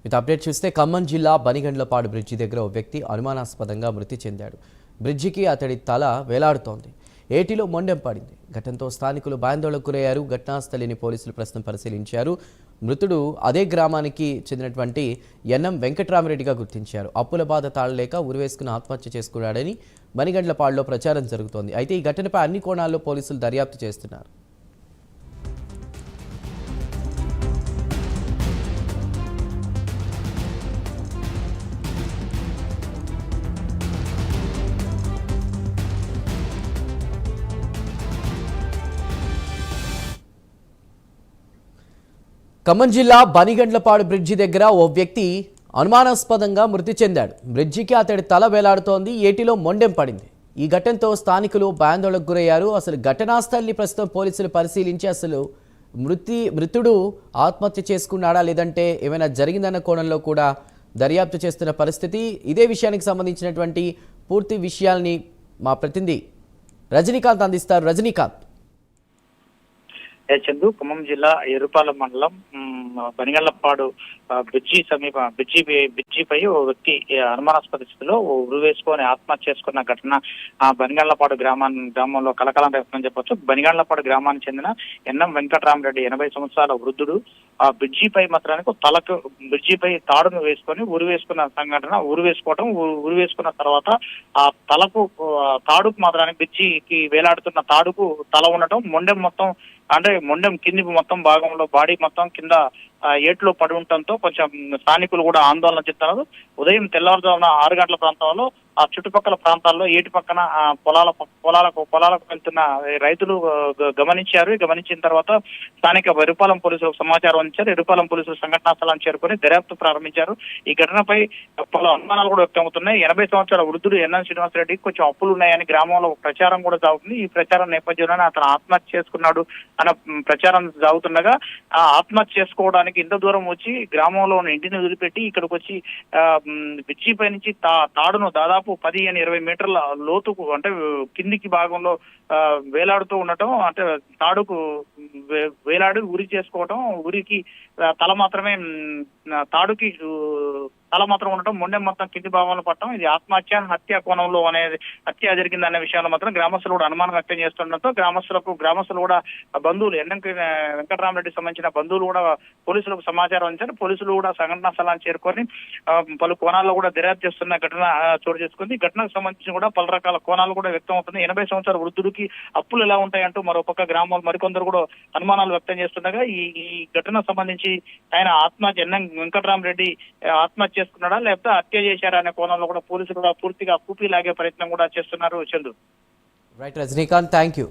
ఇక అప్డేట్ చూస్తే ఖమ్మం జిల్లా బనిగండ్లపాడు బ్రిడ్జి దగ్గర ఓ వ్యక్తి అనుమానాస్పదంగా మృతి చెందాడు. బ్రిడ్జికి అతడి తల వేలాడుతోంది. ఏటిలో మొండెం పడింది. ఘటనతో స్థానికులు భయాందోళనకు గురయ్యారు. ఘటనాస్థలిని పోలీసులు ప్రస్తుతం పరిశీలించారు. మృతుడు అదే గ్రామానికి చెందినటువంటి ఎన్ఎం వెంకట్రామరెడ్డిగా గుర్తించారు. అప్పుల బాధ తాళలేక ఉరివేసుకుని ఆత్మహత్య చేసుకున్నాడని బనిగండ్లపాడులో ప్రచారం జరుగుతోంది. అయితే ఈ ఘటనపై అన్ని కోణాల్లో పోలీసులు దర్యాప్తు చేస్తున్నారు. ఖమ్మం జిల్లా బనిగండ్లపాడు బ్రిడ్జి దగ్గర ఓ వ్యక్తి అనుమానాస్పదంగా మృతి చెందాడు. బ్రిడ్జికి అతడి తల వేలాడుతోంది. ఏటిలో మొండెం పడింది. ఈ ఘటనతో స్థానికులు భయాందోళనకు గురయ్యారు. అసలు ఘటనాస్థలిని ప్రస్తుతం పోలీసులు పరిశీలించి అసలు మృతుడు ఆత్మహత్య చేసుకున్నాడా లేదంటే ఏమైనా జరిగిందన్న కోణంలో కూడా దర్యాప్తు చేస్తున్న పరిస్థితి. ఇదే విషయానికి సంబంధించినటువంటి పూర్తి విషయాల్ని మా ప్రతినిధి రజనీకాంత్ అందిస్తారు. రజనీకాంత్. చందు, ఖమ్మం జిల్లా ఎరుపాలెం మండలం బనిగండ్లపాడు బ్రిడ్జిపై ఓ వ్యక్తి అనుమానాస్పద స్థితిలో ఉరివేసుకొని ఆత్మహత్య చేసుకున్న ఘటన బనిగండ్లపాడు గ్రామంలో కలకలం రేపుతుందని చెప్పొచ్చు. బనిగండ్లపాడు గ్రామానికి చెందిన ఎన్ఎం వెంకట్రామరెడ్డి 80 సంవత్సరాల వృద్ధుడు ఆ బ్రిడ్జిపై మాత్రానికి తలకు బ్రిడ్జిపై తాడును వేసుకొని ఉరివేసుకున్న సంఘటన. ఉరివేసుకున్న తర్వాత ఆ తలకు తాడుకు మాత్రానికి బ్రిడ్జికి వేలాడుతున్న తాడుకు తల ఉండటం, మొండెం మొత్తం అంటే మొండెం కింది మొత్తం భాగంలో బాడీ మొత్తం కింద ఏట్లో పడి ఉండటంతో కొంచెం స్థానికులు కూడా ఆందోళన చెందుతున్నారు. ఉదయం తెల్లవారుజామున 6 గంటల ప్రాంతంలో ఆ చుట్టుపక్కల ప్రాంతాల్లో ఏటి పక్కన పొలాలకు వెళ్తున్న రైతులు గమనించిన తర్వాత స్థానిక ఎరుపాలెం పోలీసులకు సమాచారం అందించారు. ఎరుపాలెం పోలీసులు సంఘటనా స్థలాన్ని చేరుకొని దర్యాప్తు ప్రారంభించారు. ఈ ఘటనపై పలు అనుమానాలు కూడా వ్యక్తమవుతున్నాయి. 80 సంవత్సరాల వృద్ధుడు ఎన్ఎం శ్రీనివాసరెడ్డికి కొంచెం అప్పులు ఉన్నాయని గ్రామంలో ప్రచారం కూడా సాగుతుంది. ఈ ప్రచారం నేపథ్యంలోనే అతను ఆత్మహత్య చేసుకున్నాడు అన్న ప్రచారం సాగుతుండగా ఆత్మహత్య చేసుకోవడానికి ఇంత దూరం వచ్చి గ్రామంలో ఉన్న ఇంటిని వదిలిపెట్టి ఇక్కడికి వచ్చి బ్రిడ్జిపై నుంచి తాడును దాదాపు 10-20 మీటర్ల లోతుకు అంటే కిందికి భాగంలో వేలాడుతూ ఉండటం, అంటే తాడుకు వేలాడి ఉరి చేసుకోవటం, ఉరికి తల మాత్రమే తాడుకి తల మాత్రం ఉండటం, మొండెం మొత్తం కింది భాగంలో పట్టడం, ఇది హత్య కోణంలో అనేది హత్య జరిగిందనే విషయాల్లో మాత్రం గ్రామస్తులు కూడా అనుమానం వ్యక్తం చేస్తుండటంతో గ్రామస్తులు కూడా బంధువులు ఎన్ఎం వెంకటరామరెడ్డికి సంబంధించిన బంధువులు కూడా పోలీసులకు సమాచారం అందించారు. పోలీసులు కూడా సంఘటనా స్థలాన్ని చేరుకొని పలు కోణాల్లో కూడా దర్యాప్తు చేస్తున్న ఘటన చోటు చేసుకుంది. ఈ ఘటనకు సంబంధించి కూడా పలు రకాల కోణాలు కూడా వ్యక్తం అవుతుంది. 80 సంవత్సరాల వృద్ధుడికి అప్పులు ఎలా ఉంటాయంటూ మరో పక్క గ్రామాలు మరికొందరు కూడా అనుమానాలు వ్యక్తం చేస్తుండగా ఈ ఘటనకు సంబంధించి ఆయన ఆత్మహత్య ఎన్ఎం వెంకటరామరెడ్డి ఆత్మహత్య చేసుకున్నాడా లేకపోతే హత్య చేశారా అనే కోణంలో కూడా పోలీసులు కూడా పూర్తిగా కూపీ లాగే ప్రయత్నం కూడా చేస్తున్నారు. Chandu. Right Rajinikanth, thank you.